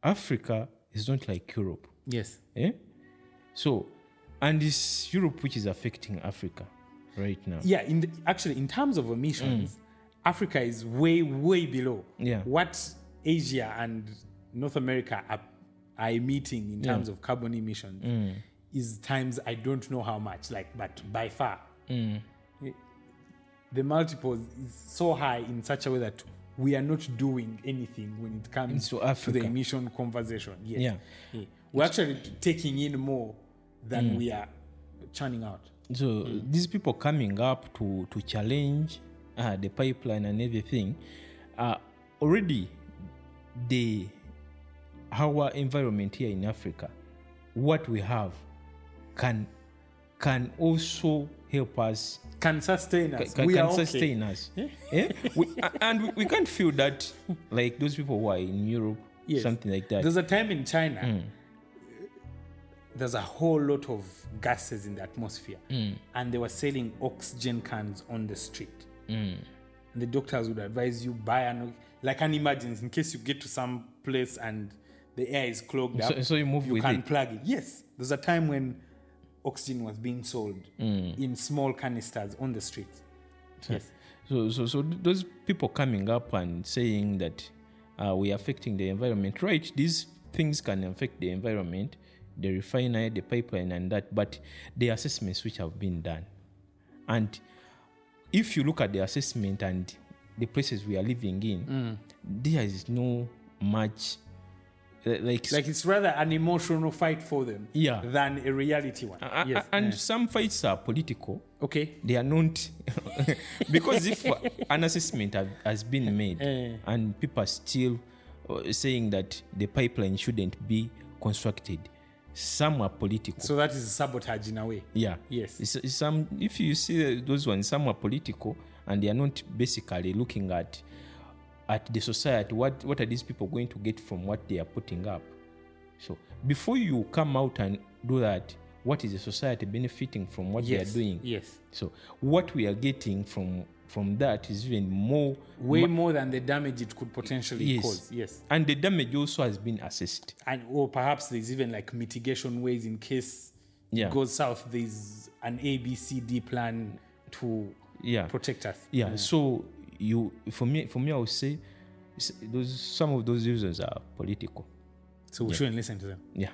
Africa is not like Europe. Yes. Eh? So, and it's Europe which is affecting Africa right now. Yeah, actually, in terms of emissions, Africa is way, way below Yeah. what Asia and North America are emitting in terms of carbon emissions. Is times I don't know how much, but by far. The multiples is so high in such a way that we are not doing anything when it comes So to Africa. the emission conversation. Yes. Yeah. We're actually taking in more than we are churning out. So these people coming up to challenge the pipeline and everything, already our environment here in Africa, what we have can also help us. Can sustain us. Can we are sustain okay. us. And we can't feel that like those people who are in Europe, Yes. something like that. There's a time in China, there's a whole lot of gases in the atmosphere, and they were selling oxygen cans on the street. And the doctors would advise you buy an emergency in case you get to some place and the air is clogged up. So you move with can it. plug it. Yes, there's a time when oxygen was being sold in small canisters on the streets. Yes. So those people coming up and saying that we are affecting the environment, right? These things can affect the environment, the refinery, the pipeline, and that. But the assessments which have been done, and if you look at the assessment and the places we are living in, there is no much like it's rather an emotional fight for them Yeah. than a reality one. Yes. and some fights are political. Okay. They are not because if an assessment has been made and people are still saying that the pipeline shouldn't be constructed, some are political. So that is sabotage in a way. Yeah. Yes. It's some, if you see those ones, some are political and they are not basically looking at the society. What are these people going to get from what they are putting up? So before you come out and do that, what is the society benefiting from what they are doing? Yes. So what we are getting from that is even more, way more than the damage it could potentially cause. Yes. And the damage also has been assessed. And or perhaps there's even mitigation ways in case it goes south. There's an ABCD plan to protect us. Yeah. So for me, I would say some of those reasons are political. So we shouldn't listen to them. Yeah.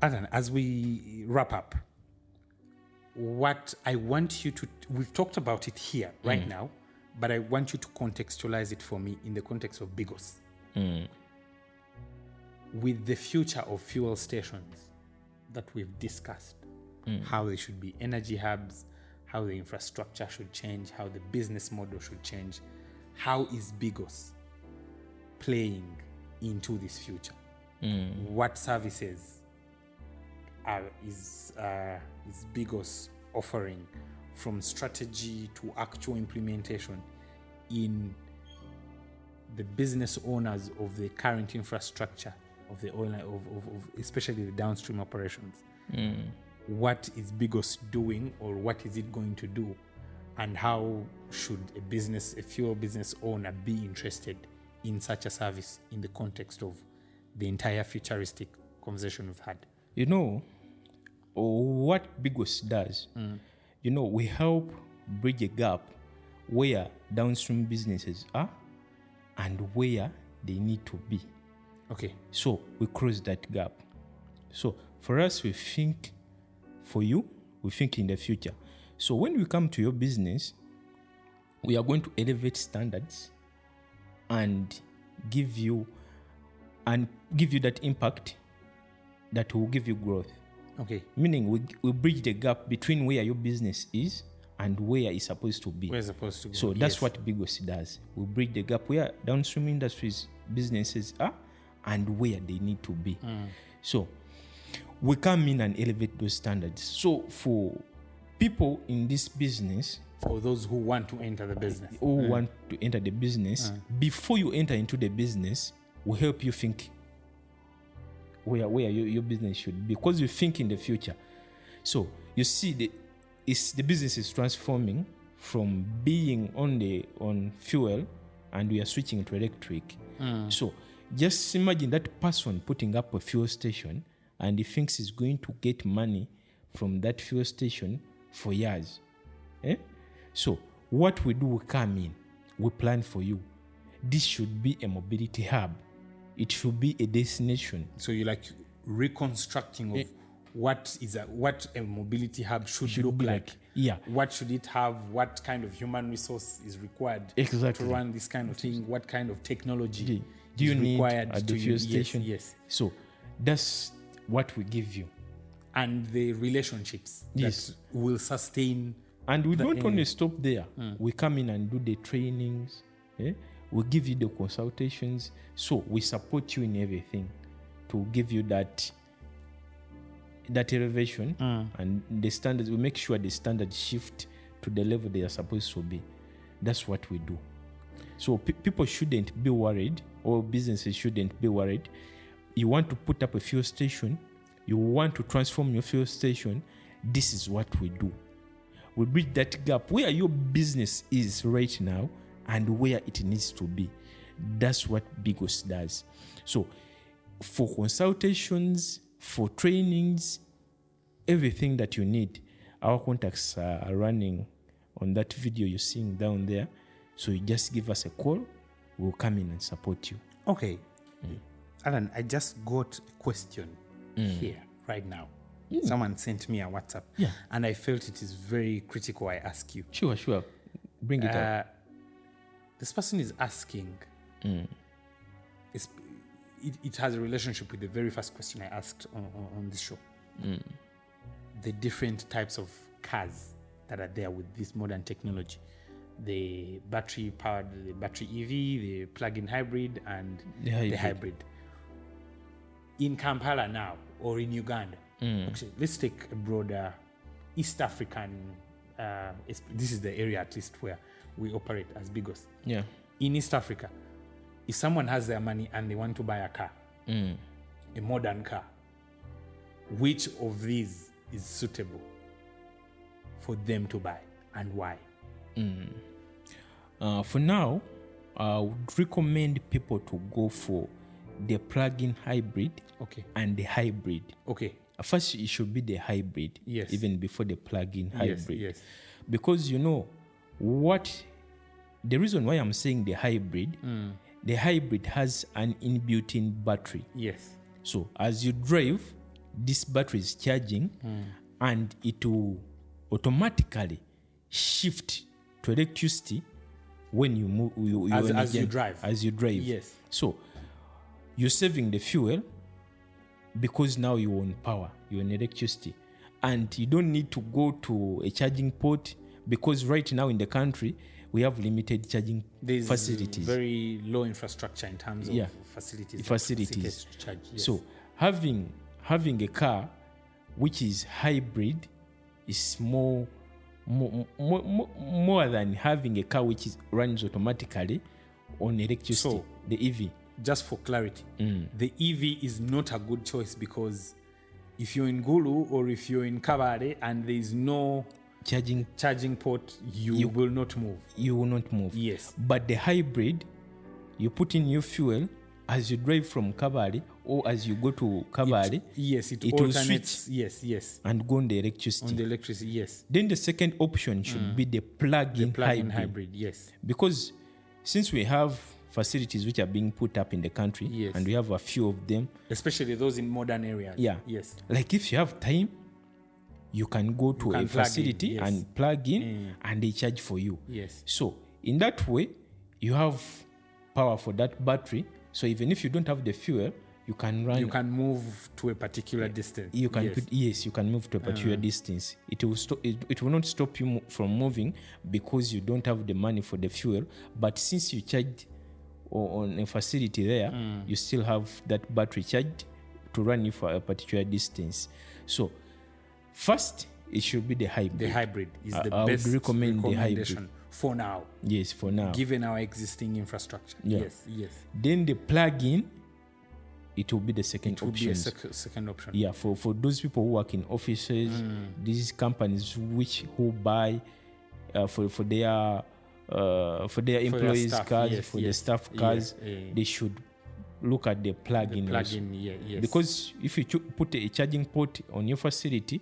Adan, as we wrap up, what I want you to, we've talked about it here right now, but I want you to contextualize it for me in the context of BIIGOS. With the future of fuel stations that we've discussed, how they should be energy hubs, how the infrastructure should change, how the business model should change, how is BIIGOS playing into this future? What services is BIIGOS offering, from strategy to actual implementation in the business owners of the current infrastructure of the oil, of especially the downstream operations? What is BIIGOS doing, or what is it going to do, and how should a fuel business owner be interested in such a service in the context of the entire futuristic conversation we've had? You know, what BIIGOS does, we help bridge a gap where downstream businesses are and where they need to be. Okay. So we close that gap. So for us, we think for you, we think in the future. So when we come to your business, we are going to elevate standards and give you that impact that will give you growth. Okay. Meaning we bridge the gap between where your business is and where it's supposed to be. Where it's supposed to be. So that's what BIIGOS does. We bridge the gap where downstream industries businesses are and where they need to be. So we come in and elevate those standards. So for people in this business, for those who want to enter the business, before you enter into the business, will help you think where your business should be, because you think in the future. So you see, the business is transforming from being on fuel, and we are switching to electric. So just imagine that person putting up a fuel station, and he thinks he's going to get money from that fuel station for years. So what we do, we come in, we plan for you. This should be a mobility hub. It should be a destination. So you're like reconstructing of what a mobility hub should look like. Yeah. What should it have? What kind of human resource is required to run this kind of thing? What kind of technology do you need required at the fuel station? Yes. So that's what we give you. And the relationships that will sustain. And we don't only stop there. We come in and do the trainings. We give you the consultations. So we support you in everything to give you that elevation and the standards. We make sure the standards shift to the level they are supposed to be. That's what we do. So people shouldn't be worried, or businesses shouldn't be worried. You want to put up a fuel station, you want to transform your fuel station, this is what we do. We bridge that gap where your business is right now and where it needs to be. That's what BIIGOS does. So for consultations, for trainings, everything that you need, our contacts are running on that video you're seeing down there. So you just give us a call, we'll come in and support you. Okay. Alan, I just got a question here right now. Someone sent me a WhatsApp, and I felt it is very critical I ask you. Sure. Bring it up. This person is asking, it has a relationship with the very first question I asked on this show. The different types of cars that are there with this modern technology. The battery-powered, the battery EV, the plug-in hybrid, and the hybrid. In Kampala now, or in Uganda, actually, let's take a broader East African, this is the area at least where we operate as BIIGOS. Yeah. In East Africa, if someone has their money and they want to buy a car, a modern car, which of these is suitable for them to buy and why? For now, I would recommend people to go for the plug-in hybrid and the hybrid. Okay. First, it should be the hybrid, even before the plug-in hybrid. Yes. Because you know what, the reason why I'm saying the hybrid has an inbuilt-in battery. Yes. So as you drive, this battery is charging and it will automatically shift to electricity when you move. As you drive. Yes. So you're saving the fuel because now you own power, you own electricity. And you don't need to go to a charging port because right now in the country, we have limited charging facilities. Very low infrastructure in terms of facilities. To charge. Yes. So having a car which is hybrid is more than having a car which runs automatically on electricity. So, the EV. Just for clarity, the EV is not a good choice because if you're in Gulu or if you're in Kabale and there is no charging port, you will not move. You will not move. Yes. But the hybrid, you put in your fuel as you drive from Kabale or as you go to Kabale. It alternates. Yes. And go on the electricity. On the electricity, yes. Then the second option should be the plug-in hybrid. Yes. Because since we have facilities which are being put up in the country, and we have a few of them, especially those in modern areas. Yes. Like if you have time, you can go to a facility and plug in, and they charge for you. Yes. So in that way, you have power for that battery. So even if you don't have the fuel, you can run. You can move to a particular distance. You can you can move to a particular distance. It will it will not stop you from moving because you don't have the money for the fuel. But since you charged on a facility there, you still have that battery charged to run you for a particular distance. So first, it should be the hybrid. The hybrid is the best I would recommend the hybrid. for now, Yes, for now. given our existing infrastructure. Yeah. Yes. Then the plug-in, it will be the second It would be option. a second option. Yeah, for those people who work in offices, these companies who buy for their employees' staff, cars, yes, for the yes. staff Yeah, cars, yeah. they should look at the plug-in. also. Plug-in, yes. Because if you put a charging port on your facility,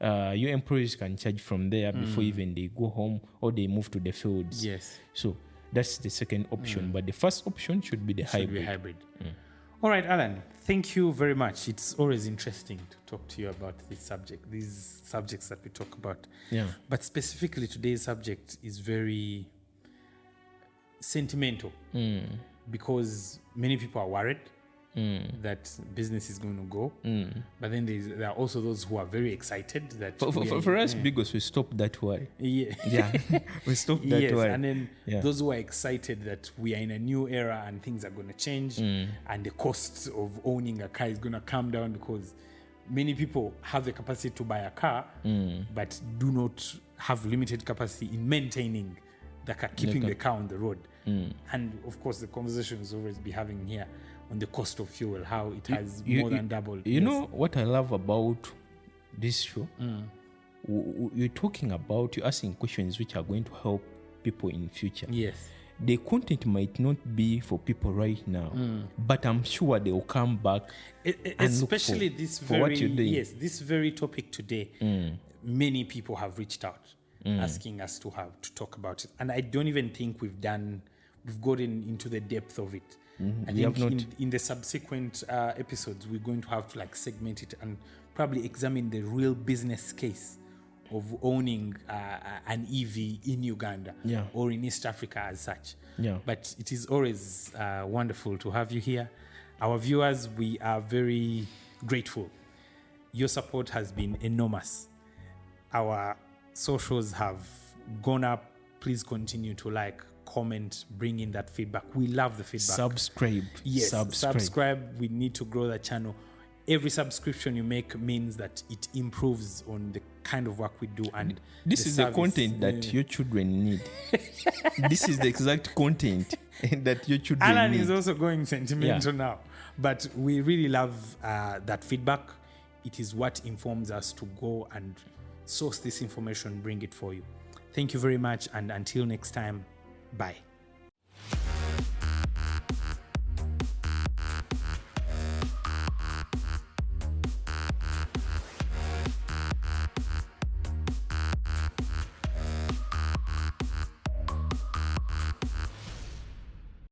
your employees can charge from there before even they go home or they move to the fields. Yes. So that's the second option. But the first option should be the Should be hybrid. hybrid. All right, Alan, thank you very much. It's always interesting to talk to you about these subjects that we talk about. Yeah. But specifically, today's subject is very sentimental because many people are worried that business is going to go. But then there are also those who are very excited that For us, BIIGOS, we stop that worry. Yeah. Yeah, we stop that Yes, worry. and then Yeah. those who are excited that we are in a new era and things are going to change and the cost of owning a car is going to come down because many people have the capacity to buy a car but do not have limited capacity in maintaining the car, keeping the car on the road. And of course, the conversation is always be having here on the cost of fuel, how it has more than doubled. You know what I love about this show? You're talking about, you're asking questions which are going to help people in future. Yes. The content might not be for people right now, but I'm sure they will come back and Especially look this for very what you're doing. Yes, this very topic today. Many people have reached out asking us to talk about it, and I don't even think we've gotten into the depth of it. I We have think not. in the subsequent episodes, we're going to have to segment it and probably examine the real business case of owning an EV in Uganda or in East Africa as such. Yeah. But it is always wonderful to have you here. Our viewers, we are very grateful. Your support has been enormous. Our socials have gone up. Please continue to comment, bring in that feedback. We love the feedback. Subscribe. Yes, subscribe. We need to grow the channel. Every subscription you make means that it improves on the kind of work we do. And This is the service. content that your children need. This is the exact content that your children Alan need. is also going sentimental now. But we really love that feedback. It is what informs us to go and source this information, bring it for you. Thank you very much. And until next time, bye.